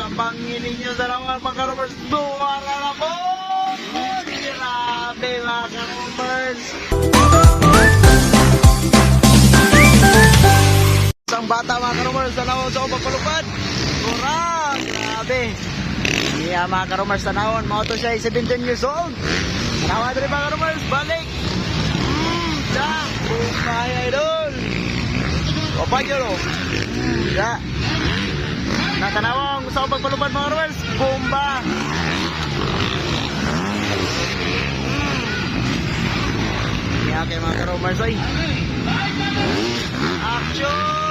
Ang bangin ninyo sa naman mga karumers. Buwara na po! Grabe mga karumers. Isang bata mga karumers sa naon sa pagpalupad. Kurang! Grabe. Yeah, mga karumers sa naon. Mauto siya 17 years old. Tanawa rin mga karumers. Balik! Dak! Bukay idol! Opa nyo no? Ya. Natanawang sa pagpalupad mga karumers. Bomba! Yeah, kay mga karumers ay. Action!